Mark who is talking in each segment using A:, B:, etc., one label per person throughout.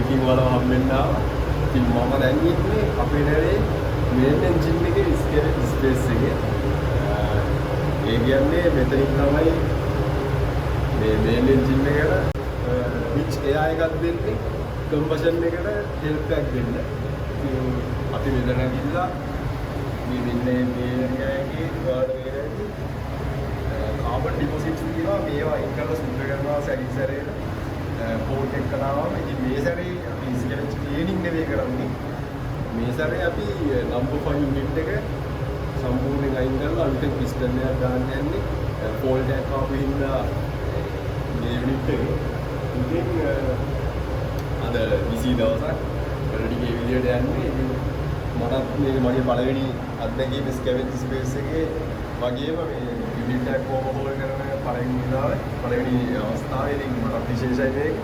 A: booking වල හම්බෙන්න ආවා. ඉතින් මම දැන් ඉන්නේ අපේ නෑරේ main engine එකේ space එකේ. ඒ කියන්නේ මෙතනින් තමයි මේ main engine එකට which air එකක් දෙන්නේ combustion එකට help එකක් දෙන්න. ඉතින් අපි මෙතන ගිහිල්ලා මේ මෙන්නේ මේ එකේ වල වේරදී carbon deposits තියෙනවා මේවා එක කරලා සුද්ධ කරනවා සැරින් සැරේට පෝට් එක කරනවා. ඉතින් මේ සැරේ අපි ස්කැවෙන්ජ් ක්ලීනින් නෙවෙයි කරන්නේ. මේ සැරේ අපි number 5 unit එක සම්පූර්ණයෙන් අයින් කරලා අලුතෙන් piston එකක් දාන්න යන්නේ. පෝල්ට් එකක් ආපු හින්දා මේ unit එක. ඉතින් අද busy දවසක් වැඩි ගේ විදියට යන්නේ. ඉතින් මටත් මේ මගේ පළවෙනි අත්දැකීම ස්කැවෙන්ජ් ස්පේස් එකේ වගේම මේ unit එක overhaul කරන පළවෙනි අවස්ථාවේ ඉතින් මට විශේෂයි මේක.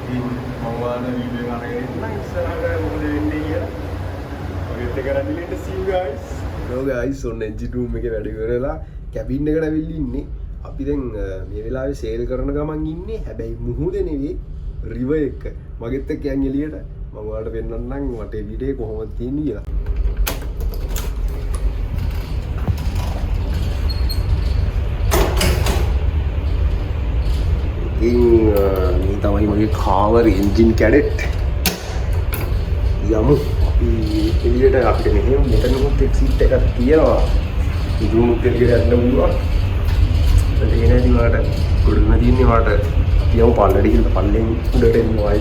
A: ඉතින් මම වාන වීඩියෝ එක අරගෙන ඉන්න ඉස්සරහට මොකද වෙන්නේ කියලා. ඔයත් එක රැඳිලා ඉන්න see you guys. hello guys ඔන්න engine room එකේ වැඩ ඉවරලා cabin එකට ඇවිල්ලා ඉන්නේ. අපි දැන් මේ වෙලාවේ සේල් කරන ගමන් ඉන්නේ. හැබැයි මුහුදේ නෙවෙයි river එක. මගෙත් එක්ක යන් එළියට මම ඔයාලට පෙන්නන්නම් වටේ විඩේ කොහොමද තියෙන්නේ කියලා. ඉතින් මේ තමයි මගේ කාවර් එන්ජින් කැඩෙට්. යමු අපි එළියට අපිට මෙහෙම මෙතනකුත් එක්සිට් එකක් තියෙනවා. ඉදුමුත් එළියට යන්න පුළුවන්. ඒක නේද වාට ගොඩන තියෙන්නේ වාට යමු පල්ලෙට ගිහින් පල්ලෙන් උඩට එන්නවා.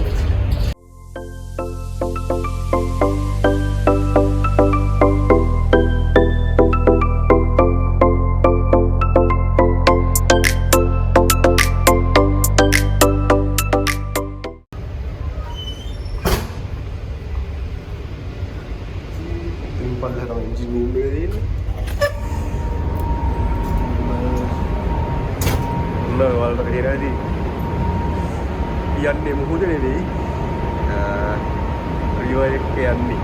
A: පල්ලෙහාම එන්ජින් රූම් එකේ තියෙන්නේ. ඔයාලට තේරෙයිද? යන්නේ මුහුද නෙවෙයි. රිවර් එක යන්නේ.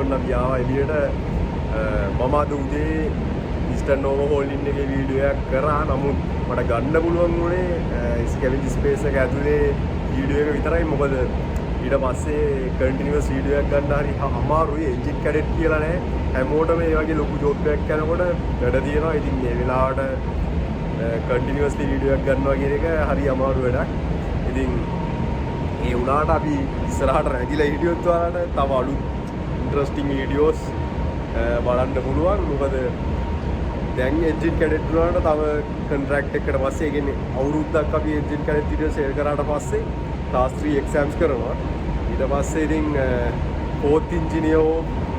A: ඔන්න අපි ආවා එළියට. මම අද උදේ ඉස්ටර්න් ඕවර්හෝලින් එකේ වීඩියෝ එකක් කරා. නමුත් මට ගන්න පුළුවන් වුණේ ස්කැවෙන්ජ් ස්පේස් එක ඇතුලේ වීඩියෝ එක විතරයි. මොකද ඊට පස්සේ කන්ටිනියස් වීඩියෝ එකක් ගන්න හරි අමාරුයි. එන්ජින් කැඩෙට් කියලා නෑ. හැමෝටම මේ වගේ ලොකු ජොබ් එකක් කරනකොට වැඩ තියෙනවා. ඉතින් මේ වෙලාවට කන්ටිනියස්ලි වීඩියෝ එකක් ගන්නවා කියන එක හරි අමාරු වැඩක්. ඉතින් ඒ වුණාට අපි ඉස්සරහට රැඳිලා හිටියොත් ඔයාලට තව අලුත් ඉන්ටරෙස්ටිං වීඩියෝස් බලන්න පුළුවන්. මොකද දැන් එන්ජින් කැඩෙට් වුණාට තව කොන්ට්‍රැක්ට් එකකට පස්සේ ඒ කියන්නේ අවුරුද්දක් අපි එන්ජින් කැඩෙට් වීඩියෝ සේල් කරාට පස්සේ class 3 exams කරනවා. ඊට පස්සේ ඉතින් 4th engineer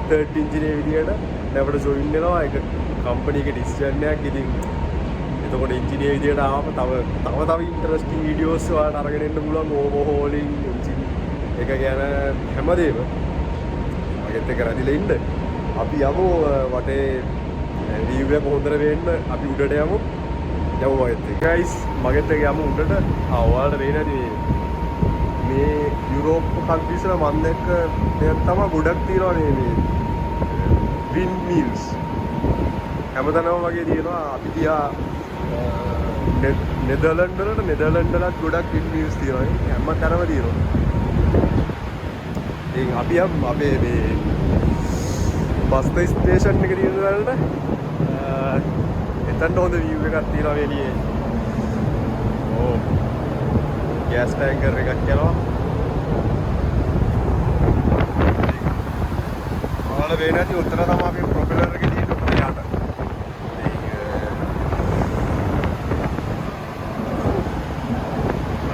A: 3rd engineer විදියට නැවට join වෙනවා. ඒක කම්පැනි එකේ decision එකක්. ඉතින් එතකොට engineer විදියට ආවම තව interesting videos වලට අරගෙන එන්න පුළුවන්. overhauling engine එක ගැන හැමදේම මගෙත් එක රැඳිලා ඉන්න. අපි යමු වටේ view එක හොඳට වෙන්න අපි උඩට යමු. මගෙත් එක guys මගෙත් එක යමු උඩට. ඔයාලට වෙන්නේ නැති මේ යුරෝප් කන්ට්‍රීස් වල මම දැක්ක දෙයක් තමයි ගොඩක් තියෙනවා මේ wind mills. හැමතැනම වගේ තියෙනවා. අපි තියා නෙදර්ලන්ඩ් වලට ගොඩක් wind mills තියෙනවා. හැමතැනම තියෙනවා. ඉතින් අපි අපේ මේ බස් ස්ටේෂන් එක තියෙන වලට එතනට හොඳ view එකක් තියෙනවා එළියේ. ඕ ගෑස් ටැංකර් එකක් යනවා. ඔයාලා වෙන්නේ නැති උත්තර තමයි අපි ප්‍රොපෙලර් එකේ තියෙන යට.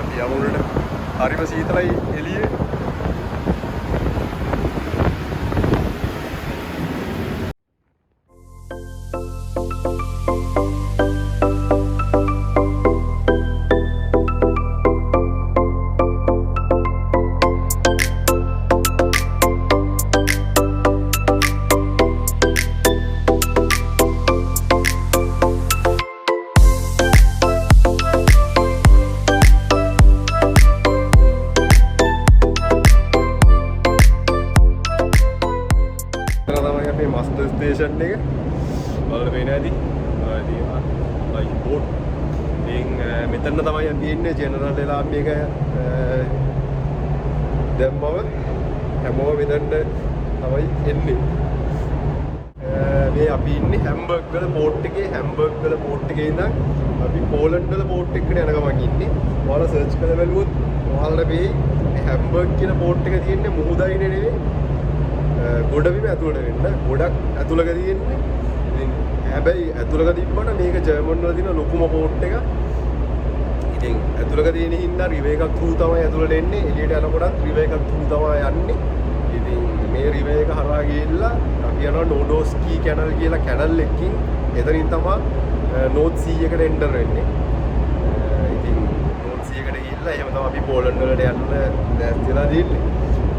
A: අපි යමුනේ හරිම සීතලයි එළියේ. master station එක බලන්න පේන්නේ නැති. like boat. ඉතින් මෙතන තමයි තියෙන්නේ ජෙනරල් වෙලා මේක දැන් මම හැමෝම මෙතනට තමයි එන්නේ. මේ අපි ඉන්නේ හැම්බර්ග් වල පෝට් එකේ. හැම්බර්ග් වල පෝට් එකේ ඉඳන් අපි පෝලන්ඩ් වල පෝට් එකට යන ගමන් ඉන්නේ. ඔයාලා සර්ච් කරලා බලුවොත් ඔයාලට මේ හැම්බර්ග් කියන පෝට් එක තියෙන්නේ මුහුදයිනේ නෙවෙයි. ගොඩබිම ඇතුළට වෙන්න. ගොඩක් ඇතුළක තියෙන්නේ. ඉතින් හැබැයි ඇතුළක තිබ්බට මේක ජර්මන් වල තියෙන ලොකුම පෝට් එක. ඉතින් ඇතුළක තියෙන හින්දා රිවර් එකක් through තමයි ඇතුළට එන්නේ. එළියට යනකොටත් රිවර් එකක් through තමයි යන්නේ. ඉතින් මේ රිවර් එක හරහා ගිහිල්ලා අපි යනවා නෝඩෝස්කී කැනල් කියලා කැනල් එකකින්. එතනින් තමයි නෝත් සී එකට එන්ටර් වෙන්නේ. ඉතින් නෝත් සී එකට ගිහිල්ලා එහෙම තමයි අපි පෝලන්ඩ් වලට යන්න දැස් වෙලා තියෙන්නේ.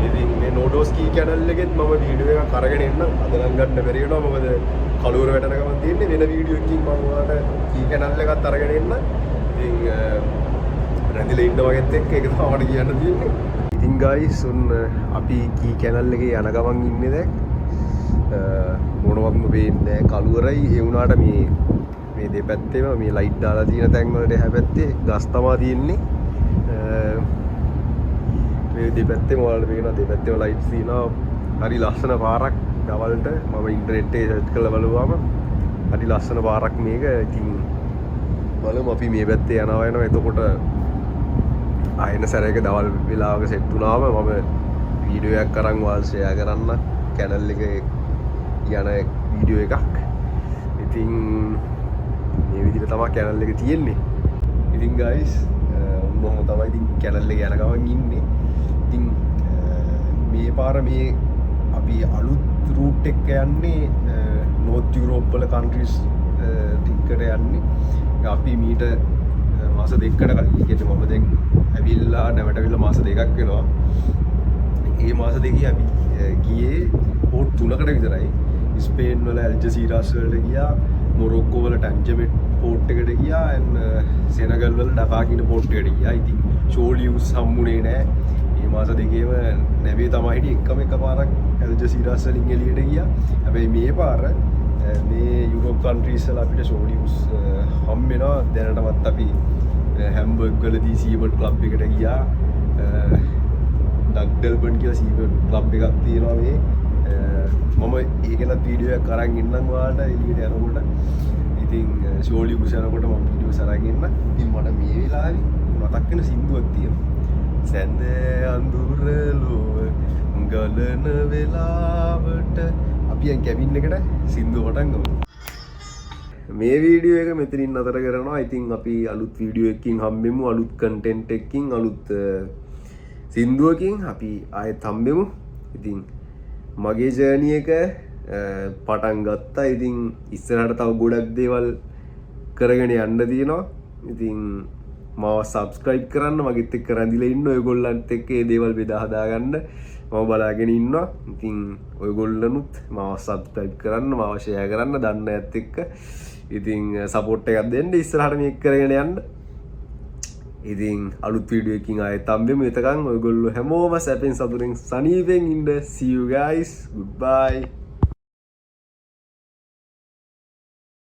A: ඉතින් මේ නෝඩෝස්කී කැනල් එකෙත් මම වීඩියෝ එකක් අරගෙන එන්න. අද නම් ගන්න බැරි වෙනවා. මොකද කලුවර වැටෙන ගමන් තියෙන්නේ. වෙන වීඩියෝ එකකින් මම ඔයාලට කී කැනල් එකත් අරගෙන එන්න. ඉතින් රැඳිලා ඉන්න වගේත් එක්ක ඒක තමයි මට කියන්න තියෙන්නේ. ඉතින් guys අපි කී කැනල් එකේ යන ගමන් ඉන්නේ දැන්. මොනවත්ම පේන්නේ නැහැ. කලුවරයි ඒ වුණාට මේ දෙපැත්තේම මේ ලයිට් දාලා තියෙන තැන් වලට හැපැත්තේ ගස් තමයි තියෙන්නේ. මේ දෙපැත්තේම ඔයාලට පේනවා දෙපැත්තේම ලයිට්ස් තියෙනවා. හරි ලස්සන පාරක්. දවල්ට මම ඉන්ටර්නෙට් එකේ සර්ච් කරලා බලුවාම හරි ලස්සන පාරක් මේක. ඉතින් බලමු අපි මේ පැත්තේ යනවා. එතකොට ආයෙන සැරයක දවල් වෙලාවක සෙට් වුණාම මම වීඩියෝ එකක් අරන් ඔයාලට ෂෙයා කරන්න. කැනල් එකේ යන වීඩියෝ එකක්. ඉතින් මේ විදිහට තමයි කැනල් එක තියෙන්නේ. ඉතින් guys මොහොම තමයි ඉතින් කැනල් එක යන ගමන් ඉන්නේ. ඉතින් මේ පාර මේ අපි අලුත් රූට් එක යන්නේ නෝර්ත් යුරෝප් වල කන්ට්‍රීස් ටිකට යන්නේ. අපි මීට මාස දෙකකට කලින් කියන්නේ මම දැන් ඇවිල්ලා නැවටවිල්ලා මාස දෙකක් වෙනවා. මේ මාස දෙකේ අපි ගියේ පෝට් 3කට විතරයි. ස්පේන් වල ඇල්ජසීරාස් වලට ගියා, මොරොක්කෝ වල ටැන්ජමෙට් පෝට් එකට ගියා, සෙනගල් වල ඩකා කියන පෝට් එකට ගියා. ඉතින් ෂෝලියුස් හම්බුනේ නැහැ. මේ මාස දෙකේම නැවේ තමයි හිටියේ. එක පාරක් ඇල්ජසීරාස් වලින් එළියට ගියා. හැබැයි මේ පාර මේ යුරෝප් කන්ට්‍රීස් වල අපිට ෂෝලියුස් හම්බ වෙනවා. දැනටමත් අපි හැම්බර්ග් වලදී සීබර්ඩ් ක්ලබ් එකට ගියා. ඩක්ඩල්බන් කියලා සීබර්ඩ් ක්ලබ් එකක් තියෙනවා මේ. මම ඒකෙනත් වීඩියෝ එකක් අරන් ඉන්නම් ඔයාලට එළියට යනකොට. ඉතින් ෂෝලියුස් යනකොට මම වීඩියෝස් අරන් ඉන්න. ඉතින් මට මේ වෙලාවේ මතක් වෙන සින්දුවක් තියෙනවා. සැඳ අඳුර ලොව ගලන වෙලාවට අපි යන් කැබින් එකට සින්දුව පටන් ගමු. මේ වීඩියෝ එක මෙතනින් නතර කරනවා. ඉතින් අපි අලුත් වීඩියෝ එකකින් හම්බෙමු. අලුත් කන්ටෙන්ට් එකකින් අලුත් සින්දුවකින් අපි ආයෙත් හම්බෙමු. ඉතින් මගේ ජර්නි එක පටන් ගත්තා. ඉතින් ඉස්සරහට තව ගොඩක් දේවල් කරගෙන යන්න තියෙනවා. ඉතින් මාව සබ්ස්ක්‍රයිබ් කරන්න, මගෙත් එක්ක රැඳිලා ඉන්න. ඔයගොල්ලන්ත් එක්ක මේ දේවල් බෙදා හදා ගන්න මම බලාගෙන ඉන්නවා. ඉතින් ඔයගොල්ලනුත් මාව සබ්ස්ක්‍රයිබ් කරන්න, මාව ෂෙයා කරන්න, දන්න ඇත් එක්ක ඉතින් සපෝට් එකක් දෙන්න. ඉස්සරහට මේක කරගෙන යන්න. ඉතින් අලුත් වීඩියෝ එකකින් ආයෙත් හම්බෙමු. එතකන් ඔයගොල්ලෝ හැමෝම සැපෙන් සතුටින් සනීපෙන් ඉන්න. See you guys. Goodbye.